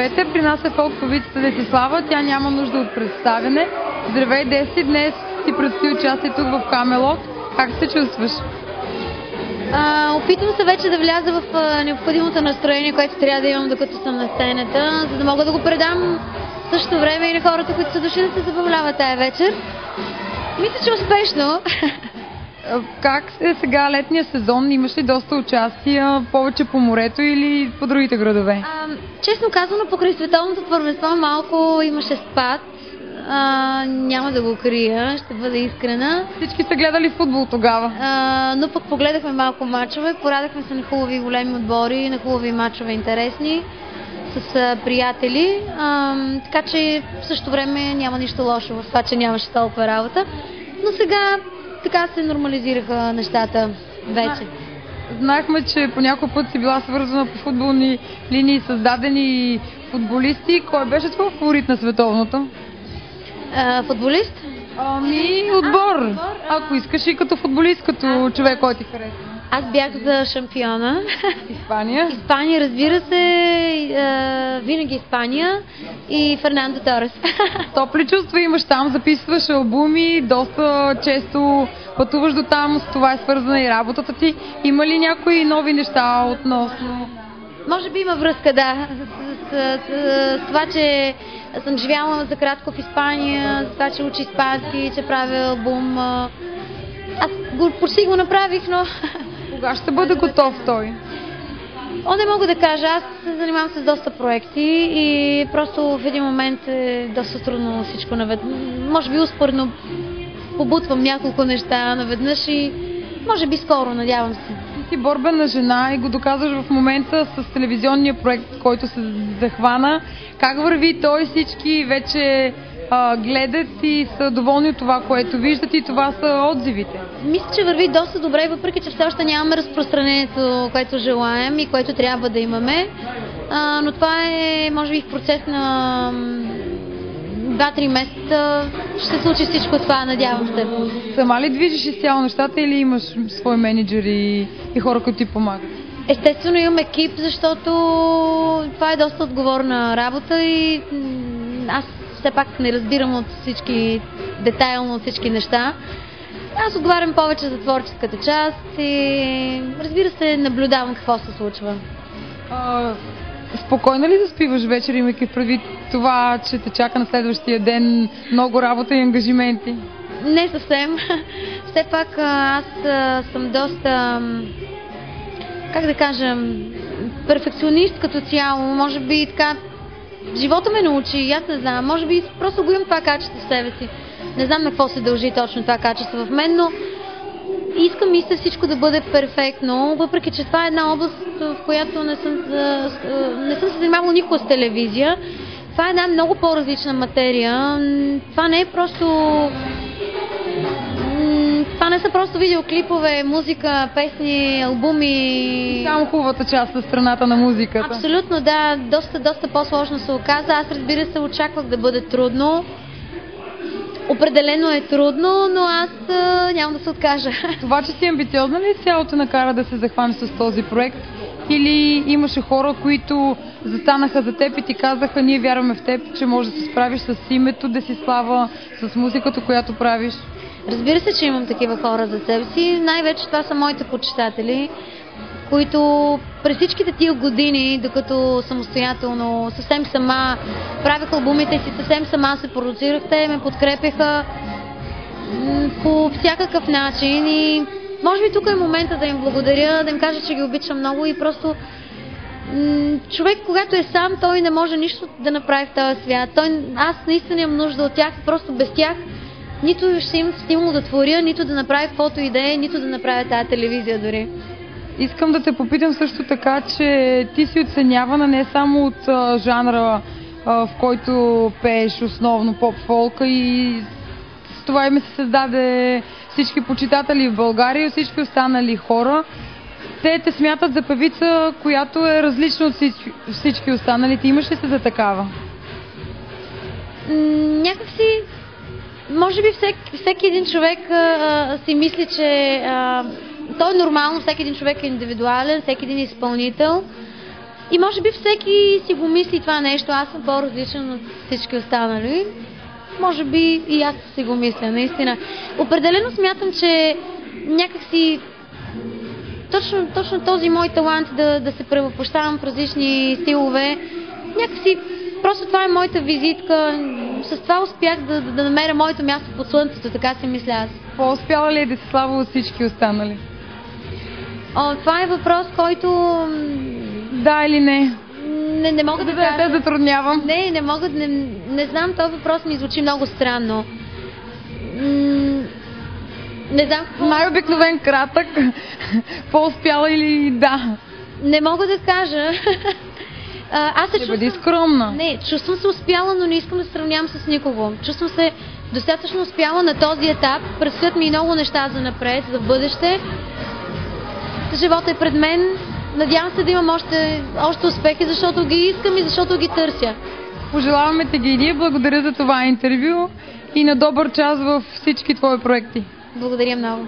Здравейте, при нас е фолк-певицата Десислава, тя няма нужда от представяне. Здравей, Деси, днес ти предстои участие тук в Камелот. Как се чувстваш? Опитвам се вече да вляза в необходимото настроение, което трябва да имам докато съм на сцената, за да мога да го предам в същото време и на хората, които са дошли да се забавляват тая вечер. Мисля, че успешно. Как е сега летния сезон? Имаш ли доста участия, повече по морето или по другите градове? Честно казано, покрай световното първенство малко имаше спад. Няма да го крия, ще бъда искрена. Всички са гледали футбол тогава. Но пък погледахме малко мачове, порадахме се на хубави големи отбори, на хубави мачове интересни с приятели. Така че в същото време няма нищо лошо в това, че нямаше толкова работа. Но сега така се нормализираха нещата вече. Знаехме, че по някой път си била свързана по футболни линии с дадени футболисти. Кой беше твой фаворит на световното? Футболист? Отбор. Ако искаш и като футболист, като човек, който ти харесва. Аз бях за шампиона. Испания? Испания, разбира се. Винаги Испания и Фернандо Торес. Топли чувства имаш там, записваш албуми, доста често пътуваш до там, с това е свързана и работата ти. Има ли някои нови неща относно? Може би има връзка, да. С това, че съм живяла за кратко в Испания, за това, че учи испански, че правя албум. Аз почти го направих, но... Кога ще бъде готов той? Не мога да кажа. Аз се занимавам с доста проекти и просто в един момент е доста трудно всичко наведнъж. Може би успоредно побутвам няколко неща наведнъж и може би скоро, надявам се. Ти си борбена жена и го доказваш в момента с телевизионния проект, който се захвана. Как върви той? Всички вече гледат и са доволни от това, което виждат и това са отзивите? Мисля, че върви доста добре, въпреки че все още нямаме разпространението, което желаем и което трябва да имаме. Но това е, може би, в процес на 2-3 месеца ще се случи всичко това, надявам се. Сама ли движиш изцяло нещата или имаш свои менеджери и хора, които ти помагат? Естествено имам екип, защото това е доста отговорна работа и аз все пак не разбирам от всички, детайлно от всички неща. Аз отговарям повече за творческата част и разбира се, наблюдавам какво се случва. Спокойно ли заспиваш вечер, имайки предвид това, че те чака на следващия ден много работа и ангажименти? Не съвсем. Все пак аз съм доста, как да кажа, перфекционист като цяло. Може би така, живота ме научи, аз не знам. Може би просто го имам това качество в себе си. Не знам на какво се дължи точно това качество в мен, но искам мисля всичко да бъде перфектно, въпреки че това е една област, в която не съм се занимавала никога с телевизия. Това е една много по-различна материя. Това не е просто... Това не са просто видеоклипове, музика, песни, албуми. Само хубавата част на страната на музиката. Абсолютно, да. Доста по-сложно се оказа. Аз, разбира се, очаквах да бъде трудно. Определено е трудно, но аз няма да се откажа. Това, че си амбициозна ли цялото те накара да се захванеш с този проект? Или имаше хора, които застанаха за теб и ти казаха: ние вярваме в теб, че можеш да се справиш с името Десислава, с музиката, която правиш? Разбира се, че имам такива хора за себе си. Най-вече това са моите почитатели, които през всичките тия години, докато самостоятелно, съвсем сама правех албумите си, съвсем сама се продуцирах, те ме подкрепяха по всякакъв начин и може би тук е момента да им благодаря, да им кажа, че ги обичам много и просто човек, когато е сам, той не може нищо да направи в този свят. Аз наистина имам нужда от тях, просто без тях нито ще имам стимул да творя, нито да направя каквото и да е, нито да направя тази телевизия дори. Искам да те попитам също така, че ти си оценявана не само от жанра, в който пееш основно поп-фолка и с това име се създаде всички почитатели в България и всички останали хора. Те те смятат за певица, която е различна от всички останалите. Имаш ли се за такава? Някакси, може би всеки един човек си мисли, че то е нормално, всеки един човек е индивидуален, всеки един е изпълнител. И може би всеки си го мисли това нещо. Аз съм по-различен от всички останали. Може би и аз си го мисля, наистина. Определено смятам, че някакси точно този мой талант да се превъплъщавам в различни стилове, някакси просто това е моята визитка. С това успях да намеря моето място под слънцето, така си мисля аз. По-успяла ли е Десислава от всички останали? Това е въпрос, който... Да или не? Не мога да кажа. Да затруднявам. Не мога, не знам, този въпрос ми звучи много странно. Не знам какво... Най-обикновен кратък. По-успяла или да? Не мога да кажа. Аз се чувствам... бъди скромна. Не, чувствам се успяла, но не искам да се сравнявам с никого. Чувствам се достатъчно успяла на този етап. Предстоят ми много неща за напред, за бъдеще. Животът е пред мен. Надявам се да имам още успехи, защото ги искам и защото ги търся. Пожелаваме те ги и ние. Благодаря за това интервю и на добър час във всички твои проекти. Благодаря много.